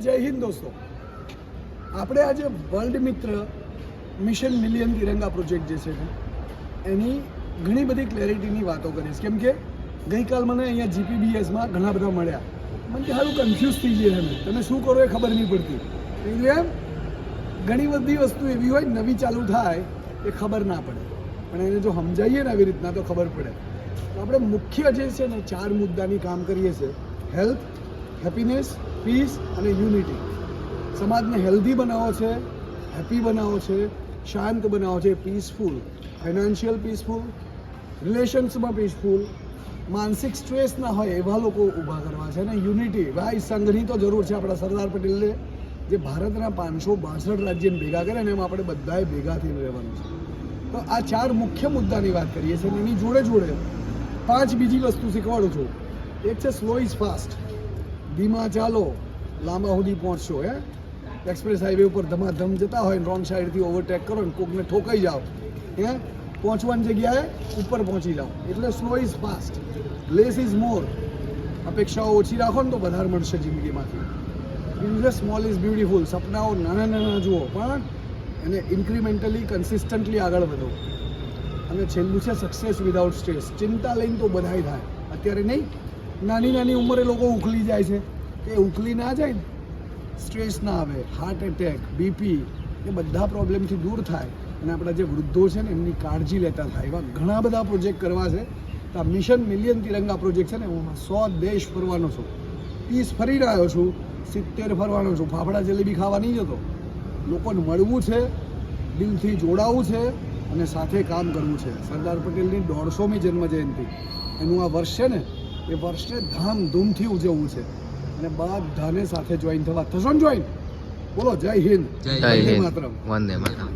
જય હિન્દ દોસ્તો, આપણે આજે વર્લ્ડ મિત્ર મિશન મિલિયન તિરંગા પ્રોજેક્ટ જે છે એની ઘણી બધી ક્લેરિટીની વાતો કરીશ. કેમ કે ગઈકાલ મને અહીંયા જીપીબીએસમાં ઘણા બધા મળ્યા. મને સારું કન્ફ્યુઝ થઈ ગયા. તમે શું કરો એ ખબર નહીં પડતી. એમ ઘણી બધી વસ્તુ એવી હોય નવી ચાલુ થાય એ ખબર ના પડે, પણ એને જો સમજાવીએ ને આવી રીતના તો ખબર પડે. તો આપણે મુખ્ય જે છે ને 4 મુદ્દાની કામ કરીએ છીએ: હેલ્થ, હેપીનેસ, પીસ અને યુનિટી. સમાજને હેલ્ધી બનાવો છે, હેપી બનાવો છે, શાંત બનાવો છે, પીસફુલ, ફાઇનાન્શિયલ પીસફુલ, રિલેશન્સમાં પીસફુલ, માનસિક સ્ટ્રેસ ના હોય એવા લોકો ઊભા કરવા છે. અને યુનિટી, ભાઈ સંઘની તો જરૂર છે. આપણા સરદાર પટેલે જે ભારતના 562 રાજ્યને ભેગા કર્યા ને એમાં આપણે બધાએ ભેગા થઈને રહેવાનું છે. તો આ 4 મુખ્ય મુદ્દાની વાત કરીએ છીએ. એની જોડે જોડે 5 બીજી વસ્તુ શીખવાડું છું. એક છે સ્લો ઇઝ ફાસ્ટ, ધીમા ચાલો લાંબા સુધી પહોંચશો. એક્સપ્રેસ હાઈવે ઉપર ધમાધમ જતા હોય ને રોંગ સાઈડથી ઓવરટેક કરો ને કોકને ઠોકાઈ જાઓ, પહોંચવાની જગ્યાએ ઉપર પહોંચી જાઓ. એટલે slow is fast, less is more. અપેક્ષાઓ ઓછી રાખો ને તો વધારે મળશે જિંદગીમાંથી. બીજું છે સ્મોલ ઇઝ બ્યુટીફુલ. સપનાઓ નાના નાના જુઓ પણ એને ઇન્ક્રીમેન્ટલી કન્સિસ્ટન્ટલી આગળ વધો. અને છેલ્લું છે સક્સેસ વિધાઉટ સ્ટ્રેસ. ચિંતા લઈને તો બધાય થાય. અત્યારે નહીં, નાની નાની ઉંમરે લોકો ઉકલી જાય છે. કે ઉકલી ના જાય ને, સ્ટ્રેસ ના આવે, હાર્ટ એટેક, બીપી એ બધા પ્રોબ્લેમથી દૂર થાય. અને આપણા જે વૃદ્ધો છે ને એમની કાળજી લેતા થાય. એવા ઘણા બધા પ્રોજેક્ટ કરવા છે. તો આ મિશન મિલિયન તિરંગા પ્રોજેક્ટ છે ને, હું 100 દેશ ફરવાનો છું. 30 ફરી રહ્યો છું, 70 ફરવાનો છું. ફાફડા જલેબી ખાવા નહીં જતો. લોકોને મળવું છે, દિલથી જોડાવું છે અને સાથે કામ કરવું છે. સરદાર પટેલની 150મી જન્મજયંતિ એનું આ વર્ષ છે ને, એ વર્ષને ધામધૂમથી ઉજવવું છે. અને બધાને સાથે જોઈન થવા. થશો ને જોઈન? બોલો જય હિન્દ, જય હિન્દ, માતરમ, વંદે માતરમ.